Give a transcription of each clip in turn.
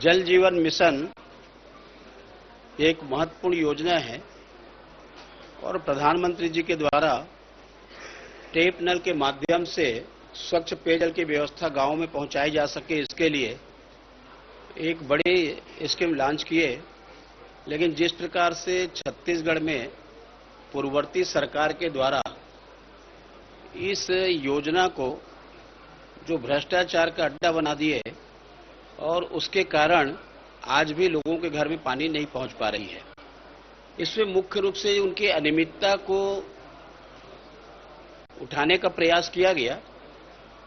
जल जीवन मिशन एक महत्वपूर्ण योजना है और प्रधानमंत्री जी के द्वारा टेप नल के माध्यम से स्वच्छ पेयजल की व्यवस्था गांव में पहुंचाई जा सके, इसके लिए एक बड़ी स्कीम लॉन्च किए। लेकिन जिस प्रकार से छत्तीसगढ़ में पूर्ववर्ती सरकार के द्वारा इस योजना को जो भ्रष्टाचार का अड्डा बना दिए और उसके कारण आज भी लोगों के घर में पानी नहीं पहुंच पा रही है। इसमें मुख्य रूप से उनकी अनियमितता को उठाने का प्रयास किया गया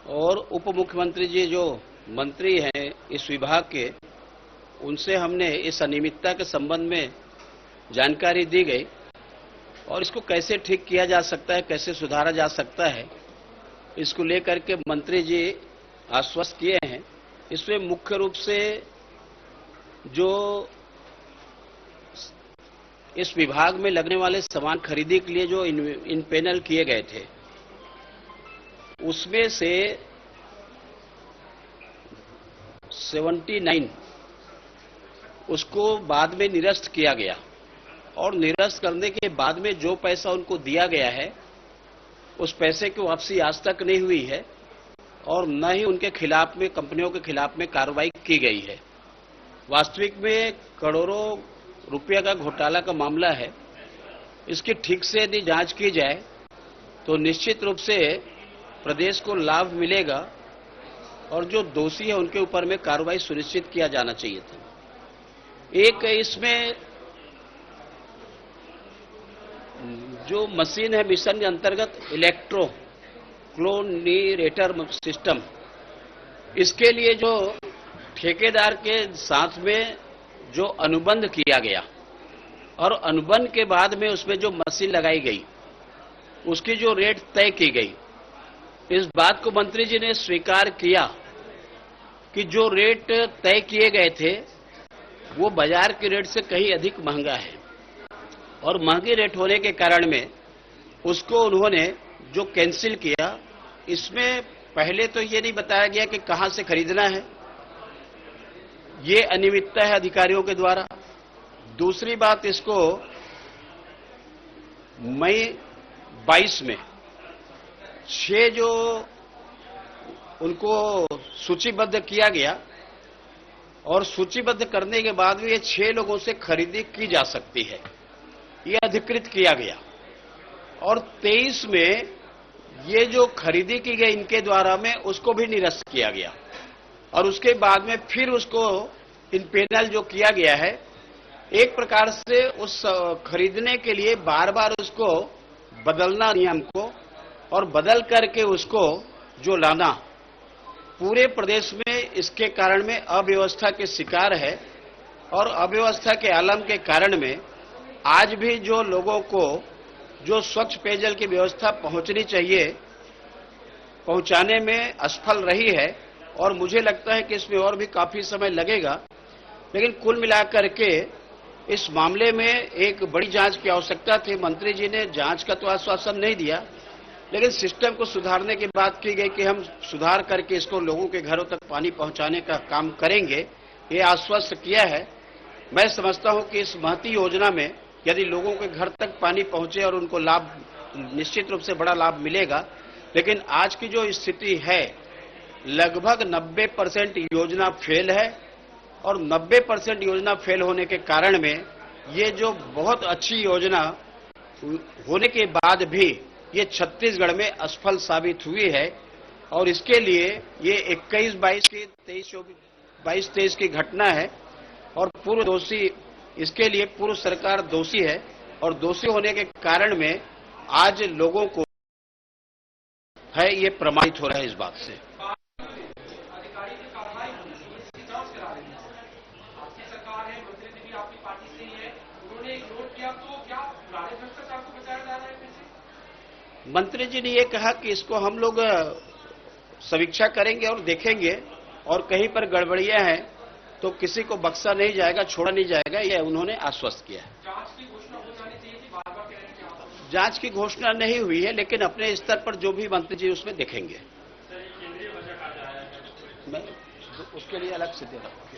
और उप मुख्यमंत्री जी जो मंत्री हैं इस विभाग के, उनसे हमने इस अनियमितता के संबंध में जानकारी दी गई और इसको कैसे ठीक किया जा सकता है, कैसे सुधारा जा सकता है, इसको लेकर के मंत्री जी आश्वस्त किए हैं। इसमें मुख्य रूप से जो इस विभाग में लगने वाले सामान खरीदी के लिए जो इन पैनल किए गए थे, उसमें से 79 उसको बाद में निरस्त किया गया और निरस्त करने के बाद में जो पैसा उनको दिया गया है उस पैसे की वापसी आज तक नहीं हुई है और न ही उनके खिलाफ में, कंपनियों के खिलाफ में कार्रवाई की गई है। वास्तविक में करोड़ों रुपये का घोटाला का मामला है। इसकी ठीक से यदि जांच की जाए तो निश्चित रूप से प्रदेश को लाभ मिलेगा और जो दोषी है उनके ऊपर में कार्रवाई सुनिश्चित किया जाना चाहिए था। एक इसमें जो मशीन है मिशन के अंतर्गत इलेक्ट्रो क्लोरीनेटर सिस्टम, इसके लिए जो ठेकेदार के साथ में जो अनुबंध किया गया और अनुबंध के बाद में उसमें जो मशीन लगाई गई उसकी जो रेट तय की गई, इस बात को मंत्री जी ने स्वीकार किया कि जो रेट तय किए गए थे वो बाजार के रेट से कहीं अधिक महंगा है और महंगे रेट होने के कारण में उसको उन्होंने जो कैंसिल किया। इसमें पहले तो ये नहीं बताया गया कि कहां से खरीदना है, ये अनियमितता है अधिकारियों के द्वारा। दूसरी बात, इसको मई 22 में 6 जो उनको सूचीबद्ध किया गया और सूचीबद्ध करने के बाद भी ये 6 लोगों से खरीदी की जा सकती है, ये अधिकृत किया गया और 23 में ये जो खरीदी की गई इनके द्वारा में उसको भी निरस्त किया गया और उसके बाद में फिर उसको इन पैनल जो किया गया है, एक प्रकार से उस खरीदने के लिए बार बार उसको बदलना नियम को और बदल करके उसको जो लाना, पूरे प्रदेश में इसके कारण में अव्यवस्था के शिकार है और अव्यवस्था के आलम के कारण में आज भी जो लोगों को जो स्वच्छ पेयजल की व्यवस्था पहुंचनी चाहिए, पहुंचाने में असफल रही है और मुझे लगता है कि इसमें और भी काफी समय लगेगा। लेकिन कुल मिलाकर के इस मामले में एक बड़ी जांच की आवश्यकता थी। मंत्री जी ने जांच का तो आश्वासन नहीं दिया, लेकिन सिस्टम को सुधारने की बात की गई कि हम सुधार करके इसको लोगों के घरों तक पानी पहुंचाने का काम करेंगे, ये आश्वस्त किया है। मैं समझता हूं कि इस महती योजना में यदि लोगों के घर तक पानी पहुंचे और उनको लाभ, निश्चित रूप से बड़ा लाभ मिलेगा। लेकिन आज की जो स्थिति है, लगभग 90% योजना फेल है और 90% योजना फेल होने के कारण में ये जो बहुत अच्छी योजना होने के बाद भी ये छत्तीसगढ़ में असफल साबित हुई है और इसके लिए ये 22-23 की घटना है और पूर्व दोषी, इसके लिए पूर्व सरकार दोषी है और दोषी होने के कारण में आज लोगों को है ये प्रमाणित हो रहा है इस बात से। मंत्री जी ने ये कहा कि इसको हम लोग समीक्षा करेंगे और देखेंगे और कहीं पर गड़बड़ियां हैं तो किसी को बख्शा नहीं जाएगा, छोड़ा नहीं जाएगा, यह उन्होंने आश्वस्त किया है। जांच की घोषणा नहीं हुई है, लेकिन अपने स्तर पर जो भी मंत्री जी उसमें देखेंगे। मैं उसके लिए अलग से दे रहा हूं।